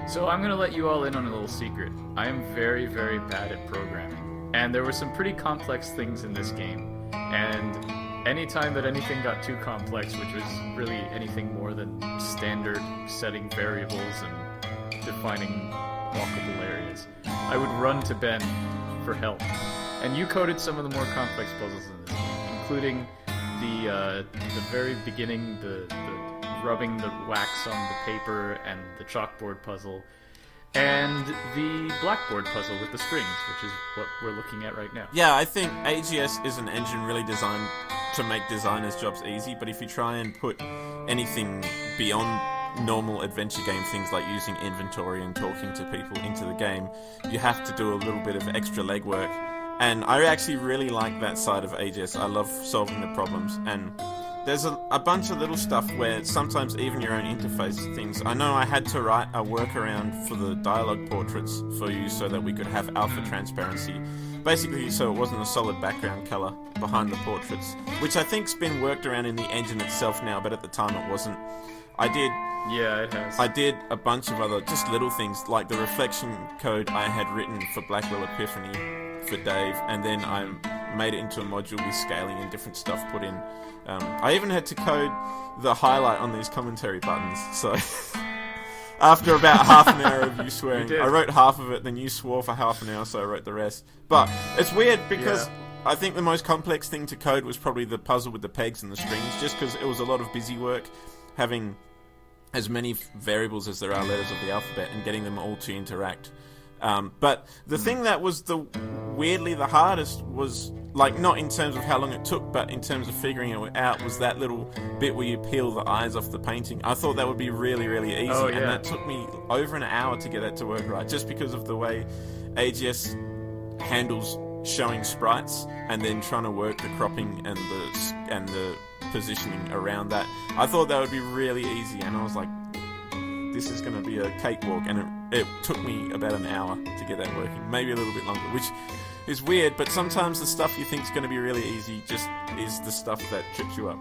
So I'm going to let you all in on a little secret. I am very, very bad at programming. And there were some pretty complex things in this game. And anytime that anything got too complex, which was really anything more than standard setting variables and defining walkable areas, I would run to Ben for help. And you coded some of the more complex puzzles in this game, including the very beginning, the rubbing the wax on the paper and the chalkboard puzzle, and the blackboard puzzle with the strings, which is what we're looking at right now. Yeah, I think AGS is an engine really designed to make designers' jobs easy, but if you try and put anything beyond normal adventure game things like using inventory and talking to people into the game, you have to do a little bit of extra legwork. And I actually really like that side of AGS. I love solving the problems, and there's a bunch of little stuff where sometimes even your own interface things. I know I had to write a workaround for the dialogue portraits for you so that we could have alpha transparency. Basically, so it wasn't a solid background color behind the portraits, which I think's been worked around in the engine itself now, but at the time it wasn't. Yeah, it has. I did a bunch of other just little things, like the reflection code I had written for Blackwell Epiphany for Dave, and then I made it into a module with scaling and different stuff put in. I even had to code the highlight on these commentary buttons, so after about half an hour of you swearing, I wrote half of it, then you swore for half an hour, so I wrote the rest. But it's weird because I think the most complex thing to code was probably the puzzle with the pegs and the strings, just because it was a lot of busy work, having as many variables as there are letters of the alphabet and getting them all to interact. But the thing that was weirdly the hardest was, like, not in terms of how long it took, but in terms of figuring it out, was that little bit where you peel the eyes off the painting. I thought that would be really, really easy, and that took me over an hour to get that to work right, just because of the way AGS handles showing sprites and then trying to work the cropping and the positioning around that. I thought that would be really easy, and I was like, this is going to be a cakewalk, and it took me about an hour to get that working, maybe a little bit longer, which is weird, but sometimes the stuff you think is going to be really easy just is the stuff that trips you up.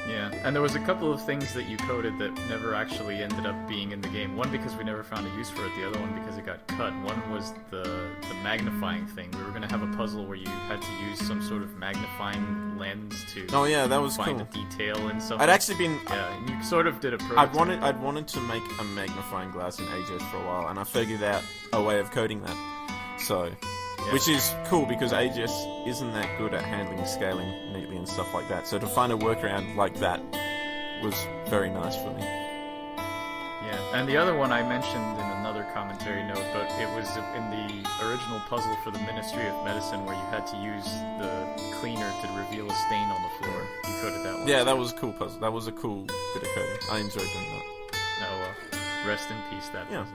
Yeah, and there was a couple of things that you coded that never actually ended up being in the game. One because we never found a use for it, the other one because it got cut. One was the magnifying thing. We were going to have a puzzle where you had to use some sort of magnifying lens to that was find cool. a detail and something. I'd actually been... Yeah, and you sort of did a prototype. I'd wanted to make a magnifying glass in AGS for a while, and I figured out a way of coding that. So... Yeah. Which is cool, because AGS isn't that good at handling scaling neatly and stuff like that. So to find a workaround like that was very nice for me. Yeah, and the other one I mentioned in another commentary note, but it was in the original puzzle for the Ministry of Medicine where you had to use the cleaner to reveal a stain on the floor. You coded that one. Yeah, that was a cool puzzle. That was a cool bit of coding. I enjoyed doing that. No, rest in peace, that puzzle.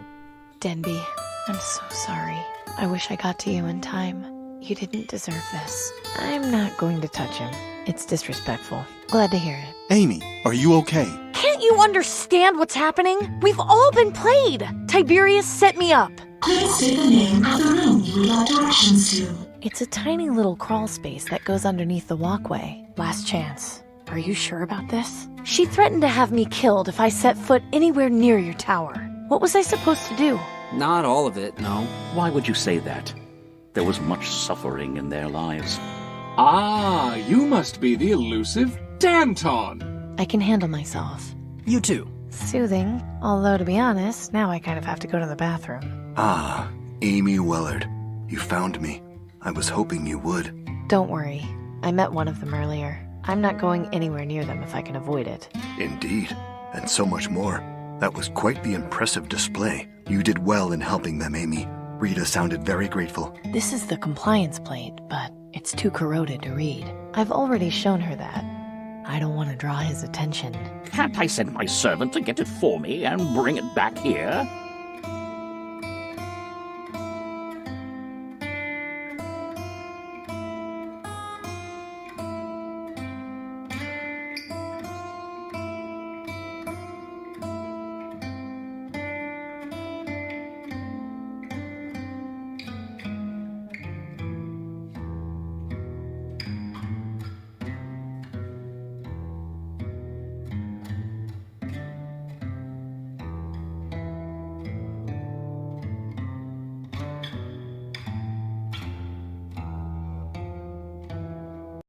Denby, I'm so sorry. I wish I got to you in time. You didn't deserve this. I'm not going to touch him. It's disrespectful. Glad to hear it. Amy, are you okay? Can't you understand what's happening? We've all been played. Tiberius set me up. Please say the name of the room you would like directions to. It's a tiny little crawl space that goes underneath the walkway. Last chance. Are you sure about this? She threatened to have me killed if I set foot anywhere near your tower. What was I supposed to do? Not all of it, no. Why would you say that? There was much suffering in their lives. Ah, you must be the elusive Danton. I can handle myself. You too. Soothing, although to be honest, now I kind of have to go to the bathroom. Ah, Amy Willard. You found me. I was hoping you would. Don't worry. I met one of them earlier. I'm not going anywhere near them if I can avoid it. Indeed, and so much more. That was quite the impressive display. You did well in helping them, Amy. Rita sounded very grateful. This is the compliance plate, but it's too corroded to read. I've already shown her that. I don't want to draw his attention. Can't I send my servant to get it for me and bring it back here?